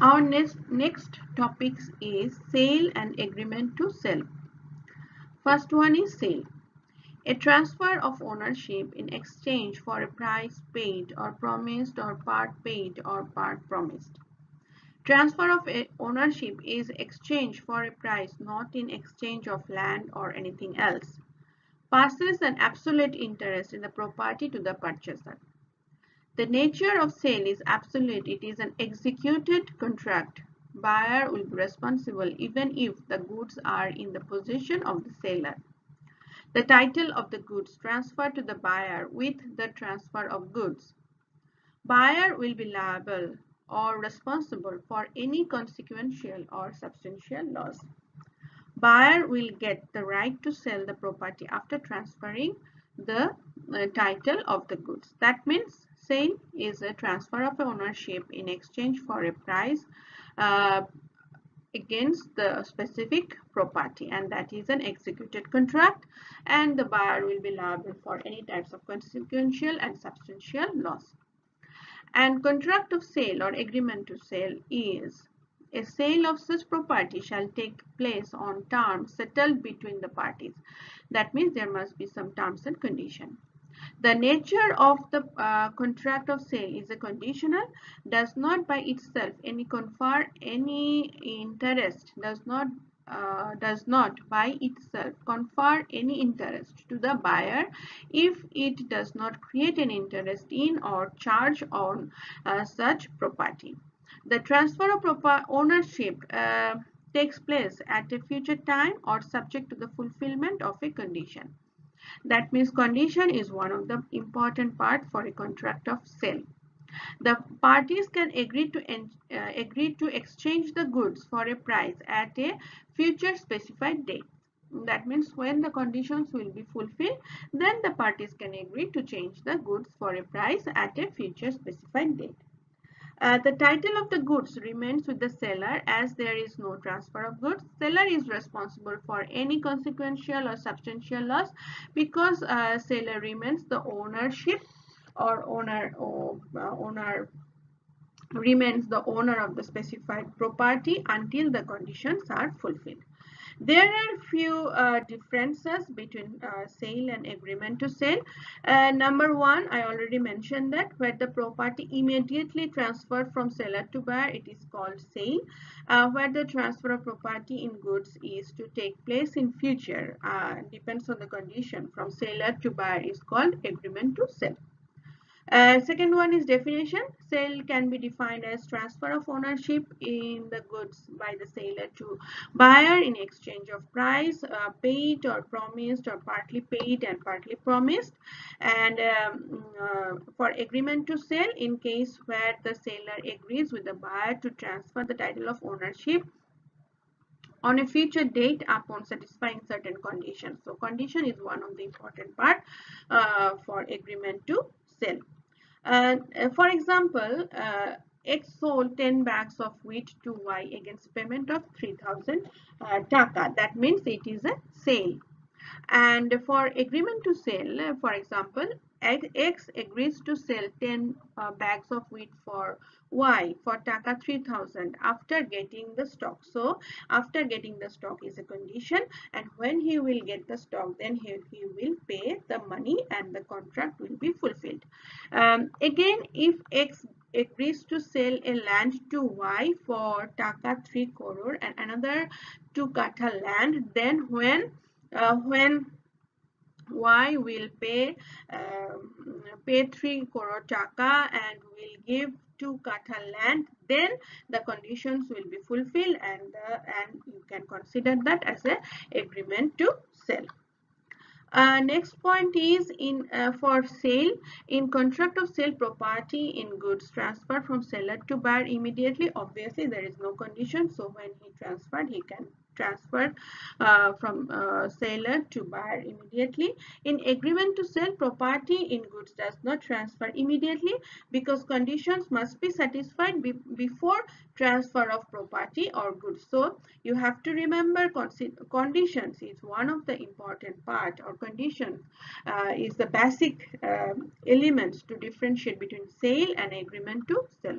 Our next topics is sale and agreement to sell. First one is sale. A transfer of ownership in exchange for a price paid or promised or part paid or part promised. Transfer of ownership is exchange for a price, not in exchange of land or anything else. Passes an absolute interest in the property to the purchaser. The nature of sale is absolute. It is an executed contract. Buyer will be responsible even if the goods are in the possession of the seller. The title of the goods transferred to the buyer with the transfer of goods. Buyer will be liable or responsible for any consequential or substantial loss. Buyer will get the right to sell the property after transferring the title of the goods. That means sale is a transfer of ownership in exchange for a price uh, against the specific property, and that is an executed contract, and the buyer will be liable for any types of consequential and substantial loss. And contract of sale or agreement to sale is a sale of such property shall take place on terms settled between the parties. That means there must be some terms and conditions. The nature of the contract of sale is a conditional, does not by itself any confer any interest, does not by itself confer any interest to the buyer if it does not create an interest in or charge on such property. The transfer of ownership takes place at a future time or subject to the fulfillment of a condition. That means condition is one of the important part for a contract of sale. The parties can agree to exchange the goods for a price at a future specified date. That means when the conditions will be fulfilled, then the parties can agree to change the goods for a price at a future specified date. The title of the goods remains with the seller as there is no transfer of goods. Seller is responsible for any consequential or substantial loss because seller remains the ownership or owner remains the owner of the specified property until the conditions are fulfilled. There are few differences between sale and agreement to sale. Number one, I already mentioned that where the property immediately transferred from seller to buyer, it is called sale. Where the transfer of property in goods is to take place in future, depends on the condition from seller to buyer, is called agreement to sell. Second one is definition. Sale can be defined as transfer of ownership in the goods by the seller to buyer in exchange of price paid or promised or partly paid and partly promised. And for agreement to sell, in case where the seller agrees with the buyer to transfer the title of ownership on a future date upon satisfying certain conditions. So condition is one of the important part for agreement to sell. For example, X sold 10 bags of wheat to Y against payment of 3000 taka. That means it is a sale. And for agreement to sell, for example, X agrees to sell 10 bags of wheat for Y for taka 3000 after getting the stock. So after getting the stock is a condition, and when he will get the stock, then he will pay the money and the contract will be fulfilled. Again, if X agrees to sell a land to Y for taka 3 crore and another 2 katha land, then when Y will pay 3 crore taka and will give 2 katha land, then the conditions will be fulfilled and you can consider that as a agreement to sell. Next point is in for sale. In contract of sale, property in goods transferred from seller to buyer immediately. Obviously there is no condition, so when he transferred he can transferred from seller to buyer immediately. In agreement to sell, property in goods does not transfer immediately because conditions must be satisfied before transfer of property or goods. So you have to remember conditions is one of the important part, or conditions is the basic elements to differentiate between sale and agreement to sell.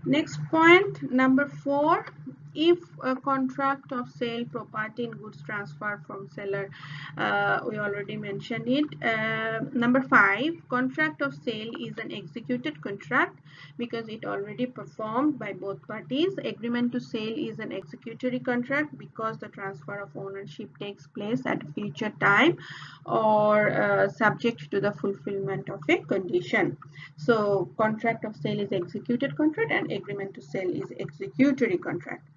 Next point, number 4, if a contract of sale, property in goods transfer from seller, we already mentioned it. Number 5, contract of sale is an executed contract because it already performed by both parties. Agreement to sale is an executory contract because the transfer of ownership takes place at a future time or subject to the fulfillment of a condition. So contract of sale is executed contract and agreement to sell is executory contract.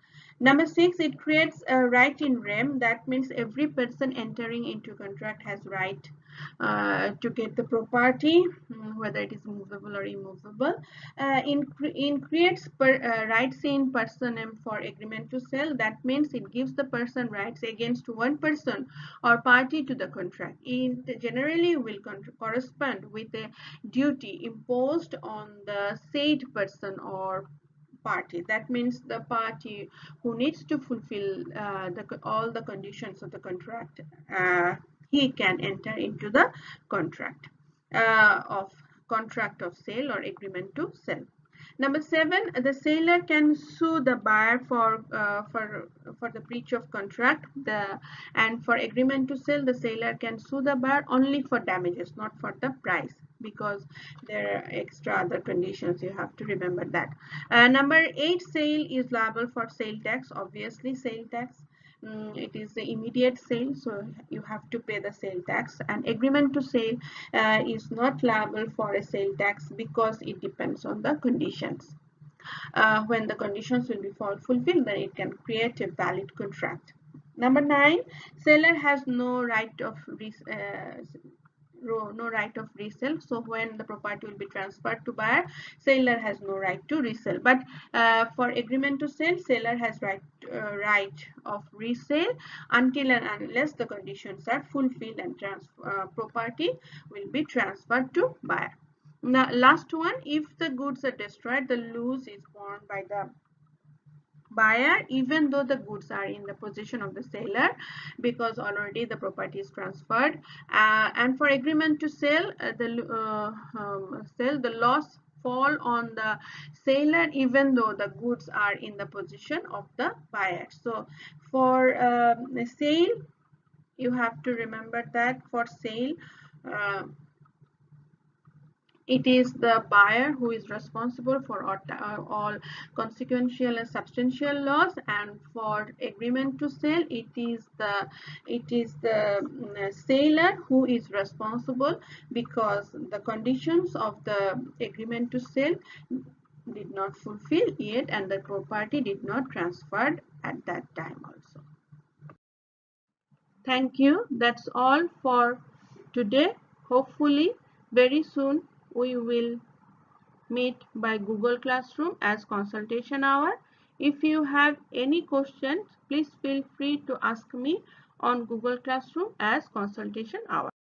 Number 6, it creates a right in rem. That means every person entering into contract has right to get the property, whether it is movable or immovable. In creates rights in personam for agreement to sell. That means it gives the person rights against one person or party to the contract. It generally will correspond with a duty imposed on the said person or party. That means the party who needs to fulfill all the conditions of the contract, he can enter into the contract of sale or agreement to sell. Number 7, the seller can sue the buyer for the breach of contract. And for agreement to sell, the seller can sue the buyer only for damages, not for the price, because there are extra other conditions. You have to remember that. Number 8, sale is liable for sale tax. Obviously, sale tax. It is the immediate sale, so you have to pay the sale tax. And agreement to sale is not liable for a sale tax because it depends on the conditions. When the conditions will be fulfilled, then it can create a valid contract. Number 9, seller has no right of resale. So when the property will be transferred to buyer, seller has no right to resell. But for agreement to sell, seller has right of resale until and unless the conditions are fulfilled and property will be transferred to buyer. Now, last one, if the goods are destroyed, the loss is borne by the buyer even though the goods are in the possession of the seller, because already the property is transferred. And for agreement to sell, the loss fall on the seller even though the goods are in the possession of the buyer. So for sale, you have to remember that for sale, it is the buyer who is responsible for all consequential and substantial loss, and for agreement to sell, it is the seller who is responsible because the conditions of the agreement to sell did not fulfill yet and the property did not transfer at that time also. Thank you. That's all for today. Hopefully very soon we will meet by Google Classroom as consultation hour. If you have any questions, please feel free to ask me on Google Classroom as consultation hour.